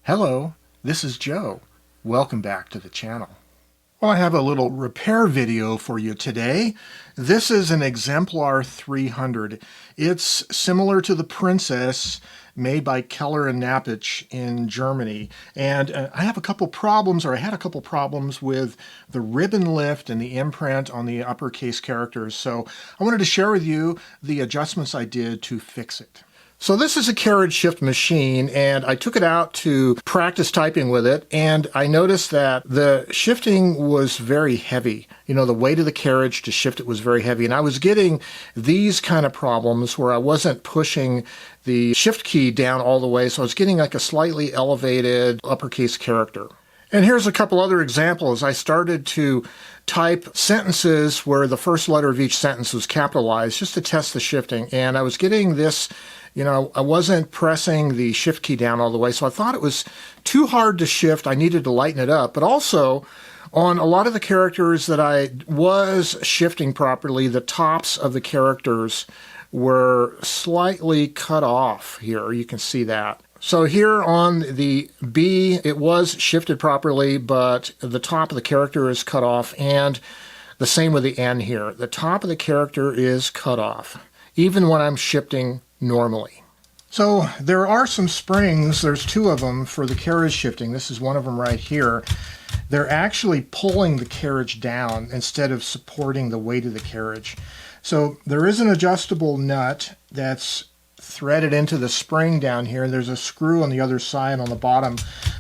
Hello, this is Joe. Welcome back to the channel. Well, I have a little repair video for you today. This is an Exemplar 300. It's similar to the Princess, made by Keller Knappich in Germany. And I had a couple problems with the ribbon lift and the imprint on the uppercase characters. So I wanted to share with you the adjustments I did to fix it. So this is a carriage shift machine, and I took it out to practice typing with it, and I noticed that the shifting was very heavy. You know, the weight of the carriage to shift it was very heavy, and I was getting these kind of problems where I wasn't pushing the shift key down all the way, so I was getting like a slightly elevated uppercase character. And here's a couple other examples. I started to type sentences where the first letter of each sentence was capitalized just to test the shifting, and I was getting this. You know, I wasn't pressing the shift key down all the way, so I thought it was too hard to shift. I needed to lighten it up. But also, on a lot of the characters that I was shifting properly, the tops of the characters were slightly cut off here. You can see that. So here on the B, it was shifted properly, but the top of the character is cut off, and the same with the N here. The top of the character is cut off, even when I'm shifting normally. So there are some springs, there's two of them for the carriage shifting. This is one of them right here. They're actually pulling the carriage down instead of supporting the weight of the carriage. So there is an adjustable nut that's threaded into the spring down here. There's a screw on the other side on the bottom.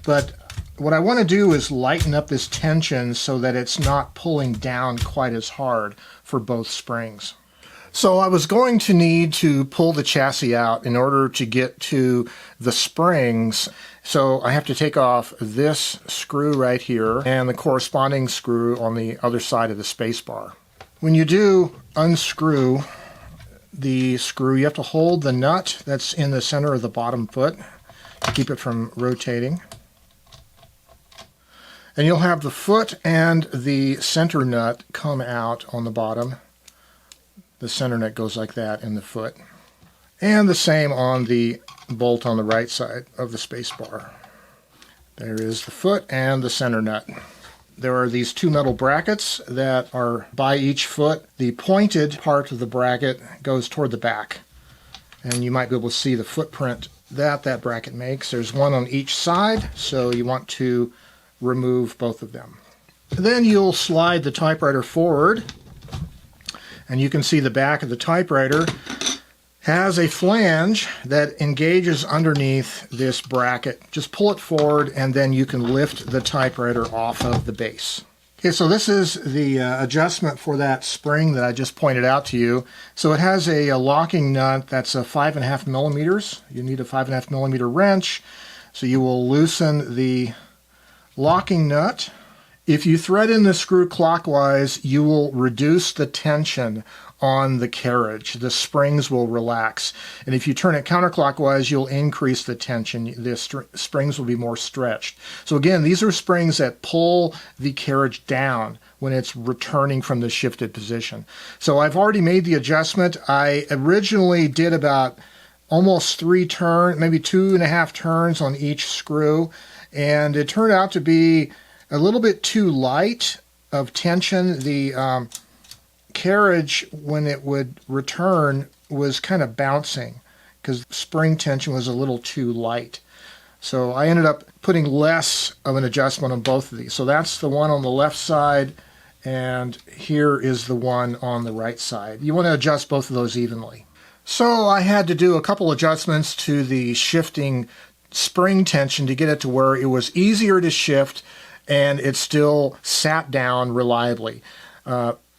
But what I want to do is lighten up this tension so that it's not pulling down quite as hard for both springs. So I was going to need to pull the chassis out in order to get to the springs. So I have to take off this screw right here and the corresponding screw on the other side of the space bar. When you do unscrew the screw, you have to hold the nut that's in the center of the bottom foot to keep it from rotating. And you'll have the foot and the center nut come out on the bottom. The center nut goes like that in the foot. And the same on the bolt on the right side of the space bar. There is the foot and the center nut. There are these two metal brackets that are by each foot. The pointed part of the bracket goes toward the back. And you might be able to see the footprint that that bracket makes. There's one on each side, so you want to remove both of them. Then you'll slide the typewriter forward. And you can see the back of the typewriter has a flange that engages underneath this bracket. Just pull it forward and then you can lift the typewriter off of the base. Okay, so this is the adjustment for that spring that I just pointed out to you. So it has a locking nut that's a 5.5 millimeters. You need a 5.5 millimeter wrench. So you will loosen the locking nut. If you thread in the screw clockwise, you will reduce the tension on the carriage. The springs will relax. And if you turn it counterclockwise, you'll increase the tension. The springs will be more stretched. So again, these are springs that pull the carriage down when it's returning from the shifted position. So I've already made the adjustment. I originally did about almost 3 turns, maybe 2.5 turns on each screw. And it turned out to be a little bit too light of tension. The carriage, when it would return, was kind of bouncing because spring tension was a little too light. So I ended up putting less of an adjustment on both of these. So that's the one on the left side, and here is the one on the right side. You want to adjust both of those evenly. So I had to do a couple adjustments to the shifting spring tension to get it to where it was easier to shift and it still sat down reliably.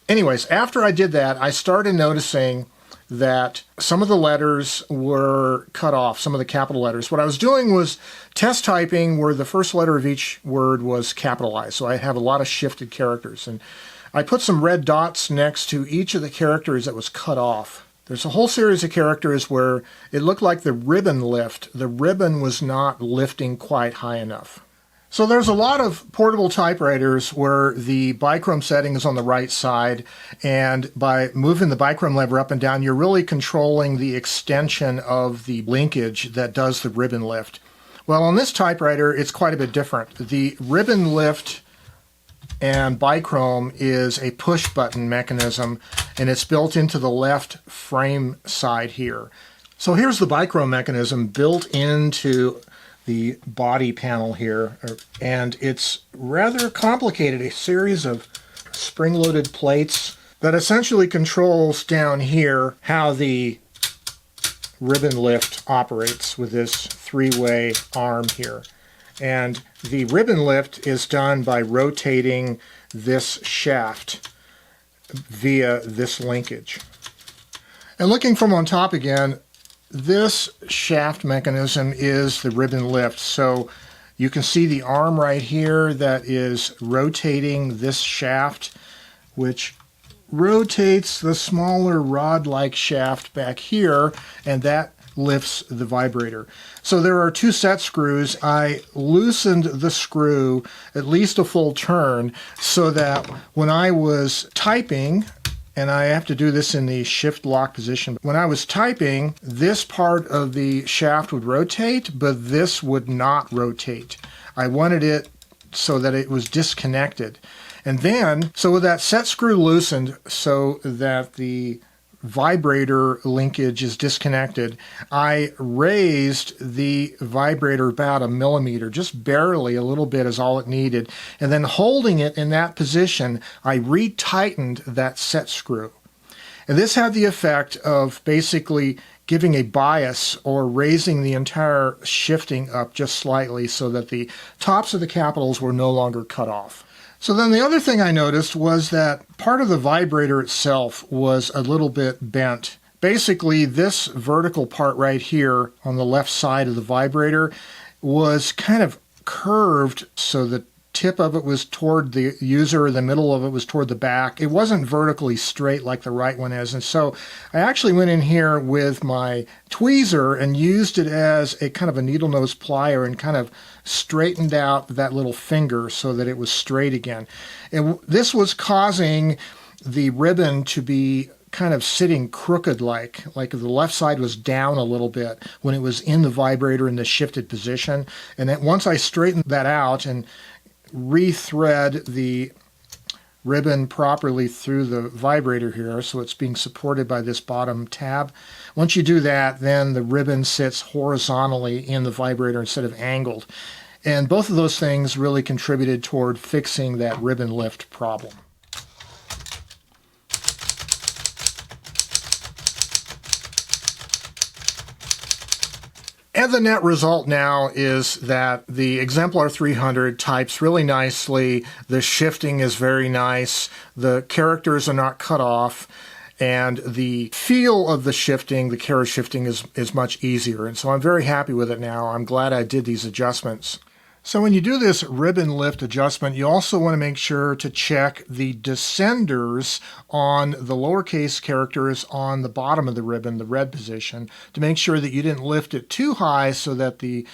Anyways, after I did that, I started noticing that some of the letters were cut off, some of the capital letters. What I was doing was test typing where the first letter of each word was capitalized. So I have a lot of shifted characters. And I put some red dots next to each of the characters that was cut off. There's a whole series of characters where it looked like the ribbon lift. The ribbon was not lifting quite high enough. So there's a lot of portable typewriters where the bichrome setting is on the right side, and by moving the bichrome lever up and down, you're really controlling the extension of the linkage that does the ribbon lift. Well, on this typewriter, it's quite a bit different. The ribbon lift and bichrome is a push button mechanism, and it's built into the left frame side here. So here's the bichrome mechanism built into the body panel here, and it's rather complicated, a series of spring-loaded plates that essentially controls down here how the ribbon lift operates with this three-way arm here. And the ribbon lift is done by rotating this shaft via this linkage. And looking from on top again, this shaft mechanism is the ribbon lift. So you can see the arm right here that is rotating this shaft, which rotates the smaller rod-like shaft back here, and that lifts the vibrator. So there are two set screws. I loosened the screw at least a full turn so that when I was typing, and I have to do this in the shift lock position, when I was typing, this part of the shaft would rotate, but this would not rotate. I wanted it so that it was disconnected. And then, so with that set screw loosened so that the vibrator linkage is disconnected, I raised the vibrator about 1 millimeter, just barely, a little bit is all it needed. And then holding it in that position, I retightened that set screw. And this had the effect of basically giving a bias or raising the entire shifting up just slightly so that the tops of the capitals were no longer cut off. So then the other thing I noticed was that part of the vibrator itself was a little bit bent. Basically, this vertical part right here on the left side of the vibrator was kind of curved so the tip of it was toward the user, the middle of it was toward the back. It wasn't vertically straight like the right one is. And so I actually went in here with my tweezer and used it as a kind of a needle nose plier and kind of straightened out that little finger so that it was straight again. And this was causing the ribbon to be kind of sitting crooked like the left side was down a little bit when it was in the vibrator in the shifted position. And then once I straightened that out and rethread the ribbon properly through the vibrator here so it's being supported by this bottom tab. Once you do that, then the ribbon sits horizontally in the vibrator instead of angled. And both of those things really contributed toward fixing that ribbon lift problem. And the net result now is that the Exemplar 300 types really nicely, the shifting is very nice, the characters are not cut off, and the feel of the shifting, the carriage shifting, is much easier. And so I'm very happy with it now. I'm glad I did these adjustments. So when you do this ribbon lift adjustment, you also want to make sure to check the descenders on the lowercase characters on the bottom of the ribbon, the red position, to make sure that you didn't lift it too high so that the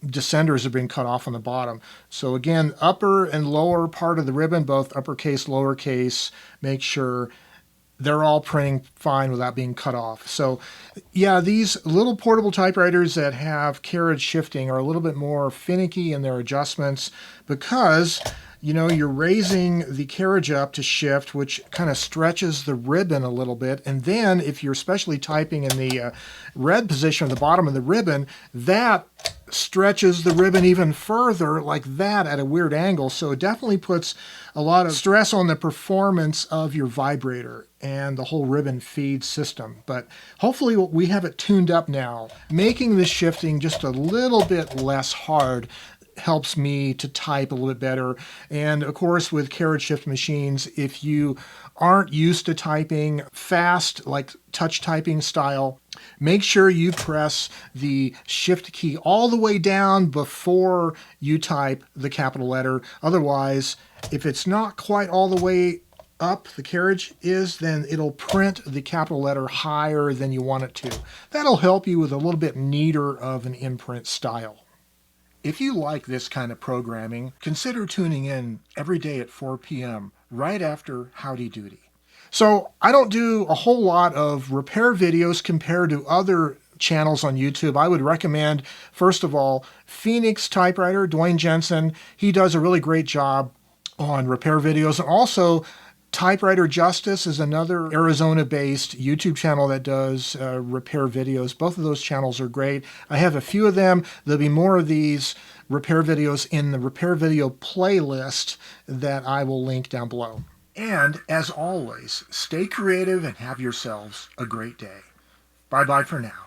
descenders are being cut off on the bottom. So again, upper and lower part of the ribbon, both uppercase, lowercase, make sure they're all printing fine without being cut off. So yeah, these little portable typewriters that have carriage shifting are a little bit more finicky in their adjustments because, you know, you're raising the carriage up to shift, which kind of stretches the ribbon a little bit. And then if you're especially typing in the red position at the bottom of the ribbon, that stretches the ribbon even further like that at a weird angle. So it definitely puts a lot of stress on the performance of your vibrator and the whole ribbon feed system. But hopefully we have it tuned up now. Making the shifting just a little bit less hard helps me to type a little bit better. And of course, with carriage shift machines, if you aren't used to typing fast, like touch typing style, make sure you press the shift key all the way down before you type the capital letter. Otherwise, if it's not quite all the way up the carriage is, then it'll print the capital letter higher than you want it to. That'll help you with a little bit neater of an imprint style. If you like this kind of programming, consider tuning in every day at 4 p.m. right after Howdy Doody. So I don't do a whole lot of repair videos compared to other channels on YouTube. I would recommend, first of all, Phoenix Typewriter, Dwayne Jensen. He does a really great job on repair videos. And also, Typewriter Justice is another Arizona-based YouTube channel that does repair videos. Both of those channels are great. I have a few of them. There'll be more of these repair videos in the repair video playlist that I will link down below. And as always, stay creative and have yourselves a great day. Bye-bye for now.